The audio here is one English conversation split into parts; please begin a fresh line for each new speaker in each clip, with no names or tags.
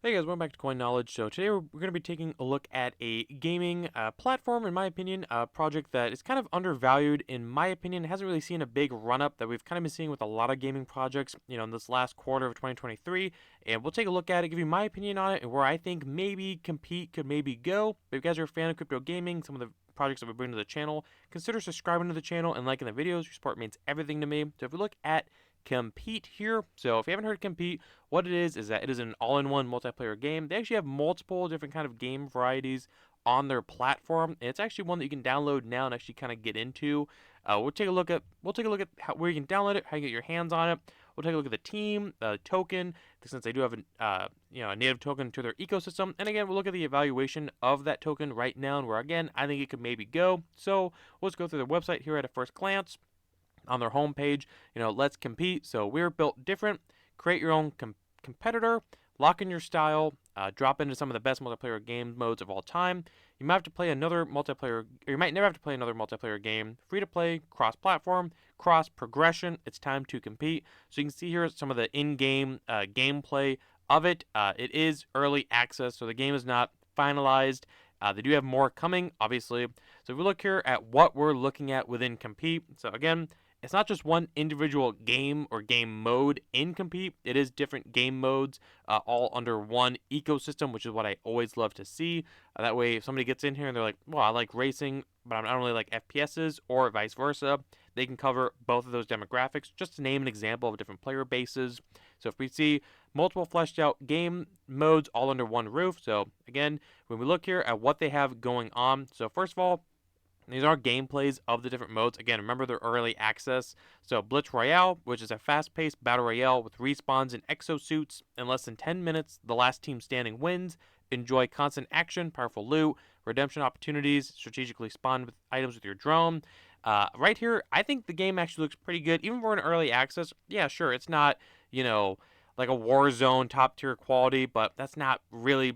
Hey guys, welcome back to Coin Knowledge. So today we're going to be taking a look at a gaming platform, in my opinion, a project that is kind of undervalued, in my opinion. It hasn't really seen a big run-up that we've kind of been seeing with a lot of gaming projects, in this last quarter of 2023. And we'll take a look at it, give you my opinion on it, and where I think maybe Compete could maybe go. But if you guys are a fan of crypto gaming, some of the projects that we bring to the channel, consider subscribing to the channel and liking the videos. Your support means everything to me. So if we look at Compete here, so if you haven't heard of Compete, what it is that it is an all-in-one multiplayer game. They actually have multiple different kind of game varieties on their platform, and it's actually one that you can download now and actually kind of get into. We'll take a look at where you can download it, how you get your hands on it. We'll take a look at the team, the token, since they do have a native token to their ecosystem. And again, we'll look at the evaluation of that token right now, and where again I think it could maybe go. So let's go through their website here at a first glance. On their homepage, let's compete. So we're built different. Create your own competitor, lock in your style, drop into some of the best multiplayer game modes of all time. You might have to play another multiplayer, or you might never have to play another multiplayer game. Free to play, cross-platform, cross-progression. It's time to compete. So you can see here some of the in-game gameplay of it. It is early access, so the game is not finalized. They do have more coming, obviously. So if we look here at what we're looking at within Compete, so again, it's not just one individual game or game mode in Compete. It is different game modes all under one ecosystem, which is what I always love to see. That way, if somebody gets in here and they're like, well, I like racing, but I don't really like FPSs, or vice versa, they can cover both of those demographics. Just to name an example of different player bases. So if we see multiple fleshed out game modes all under one roof. So again, when we look here at what they have going on, so first of all, these are gameplays of the different modes. Again, remember they're early access. So Blitz Royale, which is a fast-paced battle royale with respawns and exosuits. In less than 10 minutes, the last team standing wins. Enjoy constant action, powerful loot, redemption opportunities, strategically spawn with items with your drone. Right here, I think the game actually looks pretty good. Even for an early access, yeah, sure, it's not, like a Warzone top-tier quality, but that's not really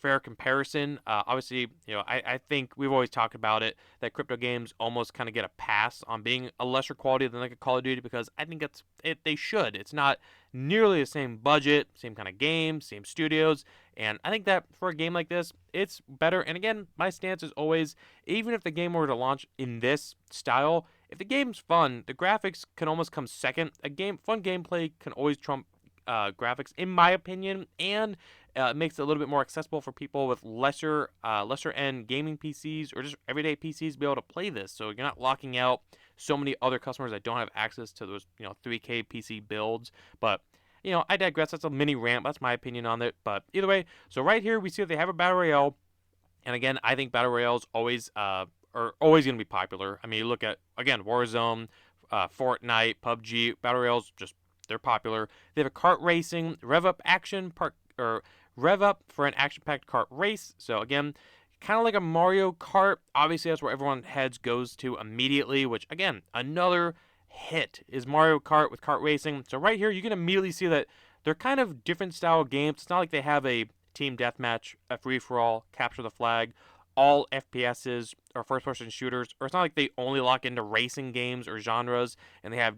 fair comparison. Obviously, I think we've always talked about it, that crypto games almost kind of get a pass on being a lesser quality than like a Call of Duty, because I think they should. It's not nearly the same budget, same kind of game, same studios, and I think that for a game like this, it's better. And again, my stance is always, even if the game were to launch in this style, if the game's fun, the graphics can almost come second. Fun gameplay can always trump graphics, in my opinion, and it makes it a little bit more accessible for people with lesser end gaming PCs or just everyday PCs to be able to play this. So you're not locking out so many other customers that don't have access to those 3K PC builds. But I digress. That's a mini rant. That's my opinion on it. But either way, so right here we see that they have a battle royale, and again, I think battle royales are always going to be popular. I mean, you look at again Warzone, Fortnite, PUBG, battle royales, just they're popular. They have a kart racing, rev up action park, or rev up for an action-packed kart race. So again, kind of like a Mario Kart. Obviously, that's where everyone's heads goes to immediately, which again, another hit is Mario Kart with kart racing. So right here, you can immediately see that they're kind of different style games. It's not like they have a team deathmatch, a free-for-all, capture the flag, all FPSs or first-person shooters, or it's not like they only lock into racing games or genres and they have,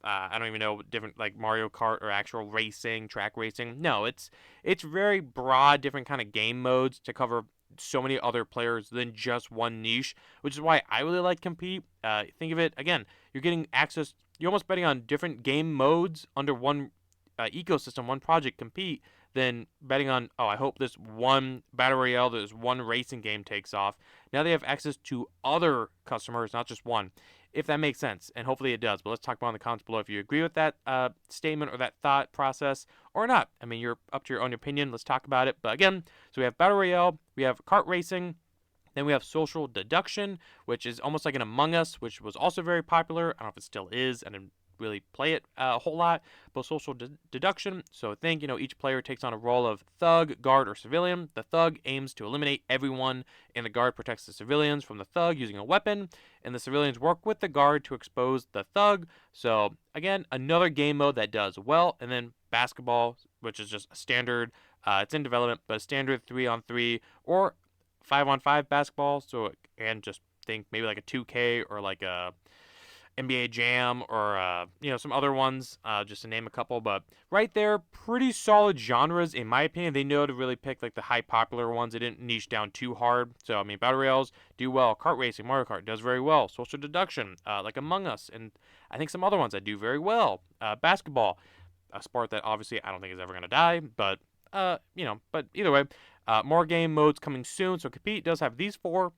I don't even know, different like Mario Kart or actual racing, track racing. No, it's very broad, different kind of game modes to cover so many other players than just one niche, which is why I really like Compete. Think of it again, you're getting access. You're almost betting on different game modes under one ecosystem, one project, Compete, than betting on, oh, I hope this one battle royale, this one racing game takes off. Now they have access to other customers, not just one, if that makes sense, and hopefully it does. But let's talk about in the comments below if you agree with that statement or that thought process or not. I mean, you're up to your own opinion. Let's talk about it. But again, so we have battle royale, we have kart racing, then we have social deduction, which is almost like an Among Us, which was also very popular. I don't know if it still is. I didn't really play it a whole lot, but social deduction. So think, each player takes on a role of thug, guard, or civilian. The thug aims to eliminate everyone, and the guard protects the civilians from the thug using a weapon, and the civilians work with the guard to expose the thug. So again, another game mode that does well. And then basketball, which is just a standard, it's in development, but a standard 3-on-3 or 5-on-5 basketball. So, and just think maybe like a 2K or like a NBA Jam or some other ones, just to name a couple. But right there, pretty solid genres in my opinion. They know to really pick like the high popular ones. They didn't niche down too hard. So I mean, battle rails do well. Kart racing, Mario Kart does very well. Social deduction, like Among Us, and I think some other ones that do very well. Basketball, a sport that obviously I don't think is ever gonna die, but but either way, more game modes coming soon. So Compete does have these four.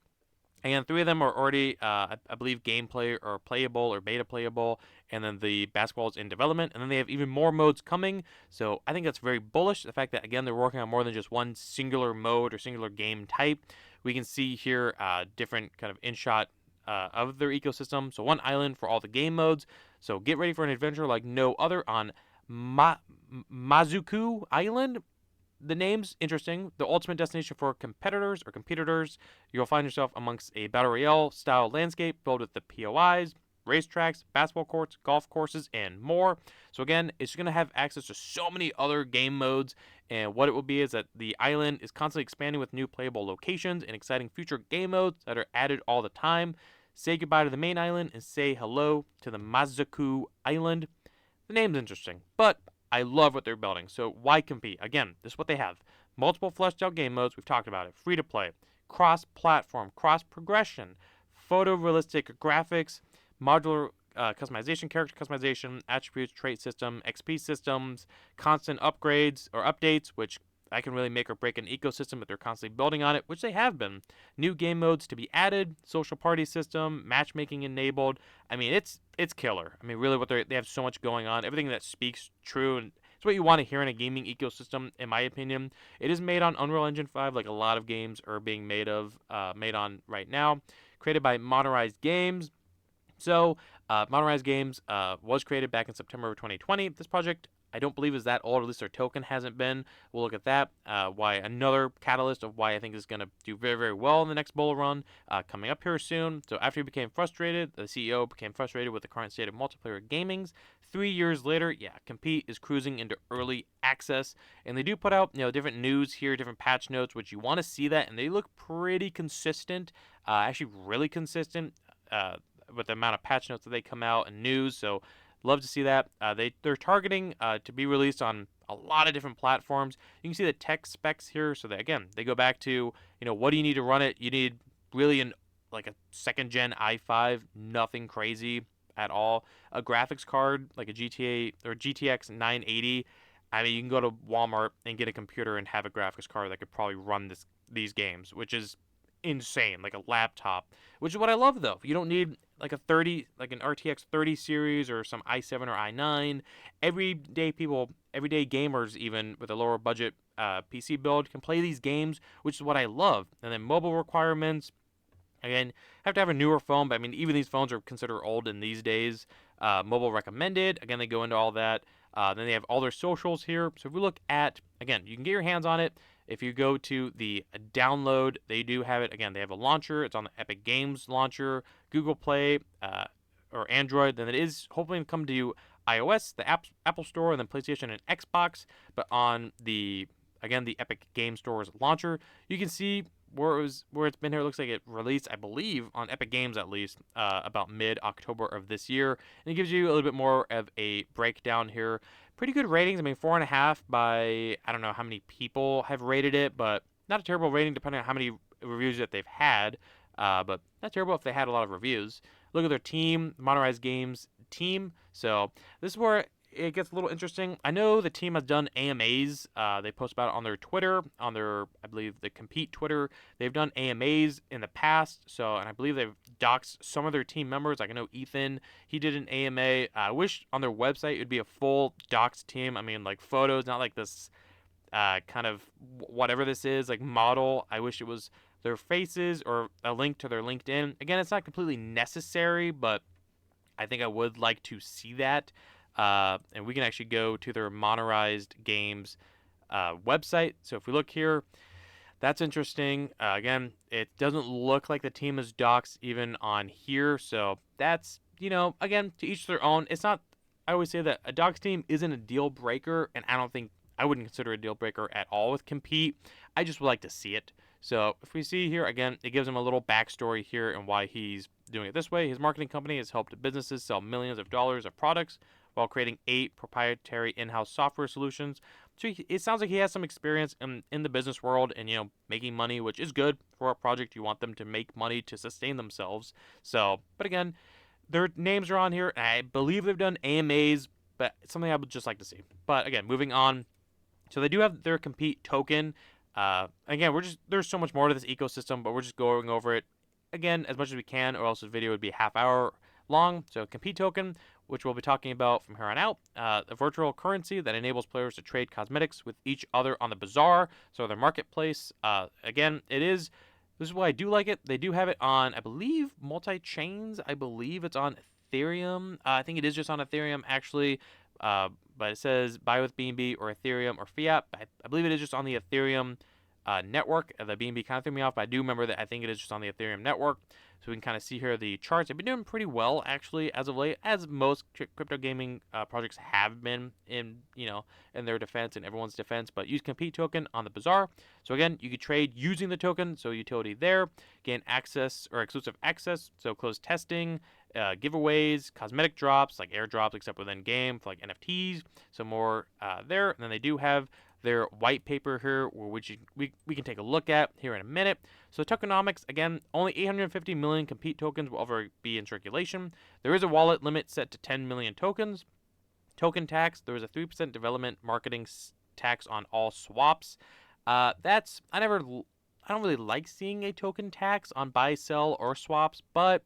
And three of them are already, I believe, gameplay or playable or beta playable. And then the basketball is in development. And then they have even more modes coming. So I think that's very bullish. The fact that, again, they're working on more than just one singular mode or singular game type. We can see here different kind of in-shot of their ecosystem. So one island for all the game modes. So get ready for an adventure like no other on Mazuku Island. The name's interesting. The ultimate destination for competitors or competitors. You'll find yourself amongst a battle royale style landscape filled with the POIs, racetracks, basketball courts, golf courses, and more. So again, it's going to have access to so many other game modes. And what it will be is that the island is constantly expanding with new playable locations and exciting future game modes that are added all the time. Say goodbye to the main island and say hello to the Mazuku Island. The name's interesting, but I love what they're building. So why compete? Again, this is what they have. Multiple fleshed out game modes. We've talked about it. Free to play, cross-platform, cross-progression, photorealistic graphics, modular customization, character customization, attributes, trait system, XP systems, constant upgrades or updates, which I can really make or break an ecosystem if they're constantly building on it, which they have been. New game modes to be added, social party system, matchmaking enabled. I mean, it's killer. I mean, really, they have so much going on. Everything that speaks true, and it's what you want to hear in a gaming ecosystem, in my opinion. It is made on Unreal Engine 5, like a lot of games are being made on right now. Created by Modernized Games. So, Modernized Games was created back in September of 2020. This project, I don't believe, is that old. At least their token hasn't been. We'll look at that. Why another catalyst of why I think is going to do very, very well in the next bull run coming up here soon. So after he became frustrated, the CEO became frustrated with the current state of multiplayer gamings. 3 years later, Compete is cruising into early access, and they do put out different news here, different patch notes, which you want to see that, and they look pretty consistent, actually really consistent. With the amount of patch notes that they come out and news. So love to see that. They're targeting to be released on a lot of different platforms. You can see the tech specs here. So that, again, they go back to what do you need to run it? You need really like a second gen i5, nothing crazy at all. A graphics card like a GTA or GTX 980. I mean, you can go to Walmart and get a computer and have a graphics card that could probably run these games, which is insane, like a laptop, which is what I love though. You don't need like an RTX 30 series or some i7 or i9. Everyday gamers, even with a lower budget PC build, can play these games, which is what I love. And then mobile requirements. Again, have to have a newer phone, but I mean, even these phones are considered old in these days. Mobile recommended. Again, they go into all that. Then they have all their socials here. So if we look at, again, you can get your hands on it. If you go to the download, they do have it. Again, they have a launcher. It's on the Epic Games launcher, Google Play, or Android. Then it is hopefully to come to iOS, the Apple Store, and then PlayStation and Xbox. But on the Epic Game Store's launcher, you can see where it's been here. It looks like it released, I believe, on Epic Games at least, about mid-October of this year. And it gives you a little bit more of a breakdown here. Pretty good ratings. I mean, 4.5 by, I don't know how many people have rated it, but not a terrible rating depending on how many reviews that they've had. But not terrible if they had a lot of reviews. Look at their team, Modernized Games team. So this is where it gets a little interesting. I know the team has done AMAs. They post about it on their Twitter, on their, I believe, the Compete Twitter. They've done AMAs in the past, and I believe they've doxed some of their team members. Like I know Ethan, he did an AMA. I wish on their website it would be a full doxed team. I mean, like photos, not like this kind of whatever this is, like model. I wish it was their faces or a link to their LinkedIn. Again, it's not completely necessary, but I think I would like to see that. And we can actually go to their Modernized Games website. So if we look here, that's interesting. Again, it doesn't look like the team is doxed even on here. So that's, again, to each their own. It's not, I always say that a doxed team isn't a deal breaker, and I wouldn't consider a deal breaker at all with Compete. I just would like to see it. So if we see here, again, it gives him a little backstory here and why he's doing it this way. His marketing company has helped businesses sell millions of dollars of products while creating 8 proprietary in-house software solutions. So it sounds like he has some experience in the business world and, making money, which is good for a project. You want them to make money to sustain themselves. So, but again, their names are on here. And I believe they've done AMAs, but it's something I would just like to see. But again, moving on. So they do have their Compete token. Again, there's so much more to this ecosystem, but we're just going over it again as much as we can, or else the video would be a half hour long. So Compete token, which we'll be talking about from here on out, a virtual currency that enables players to trade cosmetics with each other on the bazaar, so their marketplace. Again, this is why I do like it. They do have it on, I believe, multi-chains. I believe it's on Ethereum. I think it is just on Ethereum, actually. But it says buy with BNB or Ethereum or fiat. I believe it is just on the Ethereum network. The BNB kind of threw me off, but I do remember that I think it is just on the Ethereum network. So we can kind of see here the charts. They've been doing pretty well, actually, as of late, as most crypto gaming projects have been in their defense and everyone's defense. But use Compete token on the bazaar. So again, you could trade using the token, so utility there. Gain access or exclusive access, so closed testing, giveaways, cosmetic drops, like airdrops, except within game for like NFTs. So more there. And then they do have their white paper here, which we can take a look at here in a minute. So tokenomics, again, only 850 million Compete tokens will ever be in circulation. There is a wallet limit set to 10 million tokens. Token tax, there is a 3% development marketing tax on all swaps. I don't really like seeing a token tax on buy, sell, or swaps, but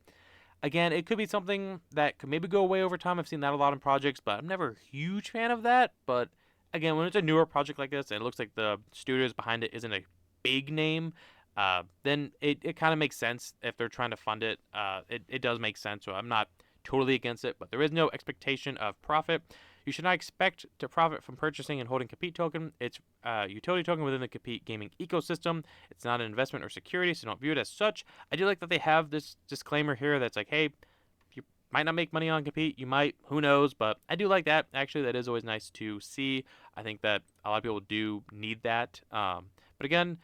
again, it could be something that could maybe go away over time. I've seen that a lot in projects, but I'm never a huge fan of that. But again, when it's a newer project like this, and it looks like the studios behind it isn't a big name, then it kind of makes sense if they're trying to fund it. It does make sense, so I'm not totally against it, but there is no expectation of profit. You should not expect to profit from purchasing and holding Compete token. It's a utility token within the Compete gaming ecosystem. It's not an investment or security, so don't view it as such. I do like that they have this disclaimer here that's like, hey, you might not make money on Compete. You might, who knows, but I do like that. Actually, that is always nice to see. I think that a lot of people do need that. But again,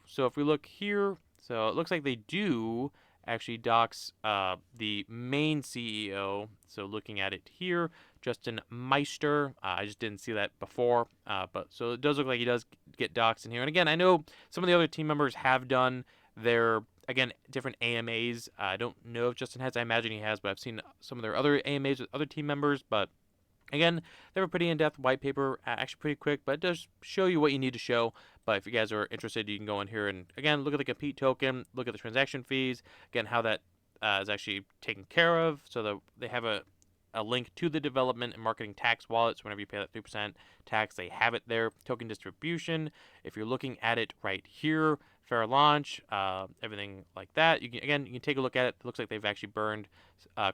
so if we look here, so it looks like they do actually docs the main CEO. So looking at it here, Justin Meister. I just didn't see that before, but so it does look like he does get doxed in here. And again, I know some of the other team members have done their, again, different AMAs. I don't know if Justin has. I imagine he has, but I've seen some of their other AMAs with other team members. But again, they have a pretty in-depth white paper, actually pretty quick, but it does show you what you need to show. But if you guys are interested, you can go in here and, again, look at the Compete token, look at the transaction fees, again, how that is actually taken care of. So they have a link to the development and marketing tax wallet. So whenever you pay that 3% tax, they have it there. Token distribution, if you're looking at it right here, fair launch, everything like that. You can take a look at it. It looks like they've actually burned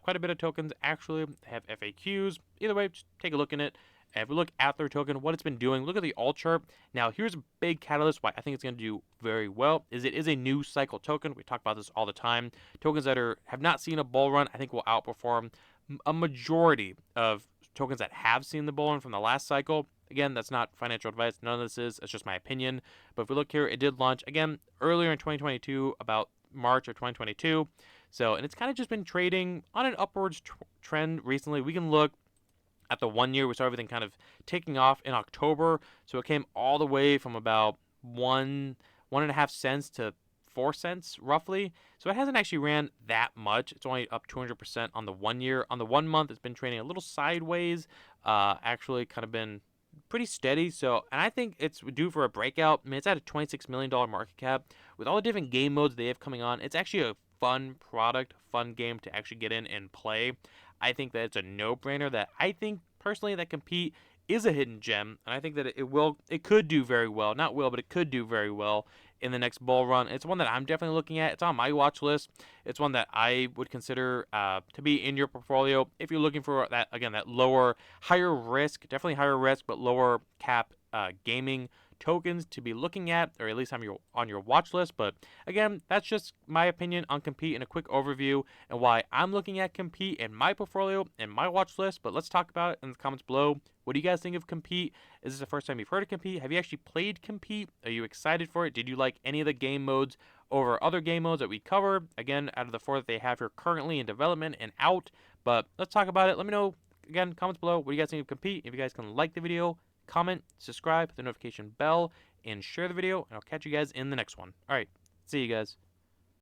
quite a bit of tokens. Actually, they have FAQs. Either way, just take a look in it. And if we look at their token, what it's been doing, look at the alt chart. Now, here's a big catalyst why I think it's going to do very well. It is a new cycle token. We talk about this all the time. Tokens that have not seen a bull run, I think will outperform a majority of tokens that have seen the bull run from the last cycle. Again, that's not financial advice. None of this is. It's just my opinion. But if we look here, it did launch, again, earlier in 2022, about March of 2022. So, and it's kind of just been trading on an upwards trend recently. We can look at the 1 year. We saw everything kind of taking off in October. So it came all the way from about 1.5 cents to 4 cents roughly. So it hasn't actually ran that much. It's only up 200% on the 1 year. On the 1 month, it's been trading a little sideways. Actually kind of been pretty steady. So, and I think it's due for a breakout. I mean, it's at a $26 million market cap. With all the different game modes they have coming on, it's actually a fun product, fun game to actually get in and play. I think that it's a no-brainer that I think personally that Compete is a hidden gem, and I think that it could do very well. Not will, but it could do very well in the next bull run. It's one that I'm definitely looking at. It's on my watch list. It's one that I would consider to be in your portfolio if you're looking for that lower, higher risk, definitely higher risk, but lower cap gaming tokens to be looking at, or at least on your watch list. But again, that's just my opinion on Kompete and a quick overview and why I'm looking at Kompete in my portfolio and my watch list. But let's talk about it in the comments below. What do you guys think of Kompete? Is this the first time you've heard of Kompete? Have you actually played Kompete? Are you excited for it? Did you like any of the game modes over other game modes that we cover? Again, out of the 4 that they have here currently in development and out. But let's talk about it. Let me know, again, comments below, what do you guys think of Kompete? If you guys can like the video, comment, subscribe, hit the notification bell, and share the video. And I'll catch you guys in the next one. All right, see you guys.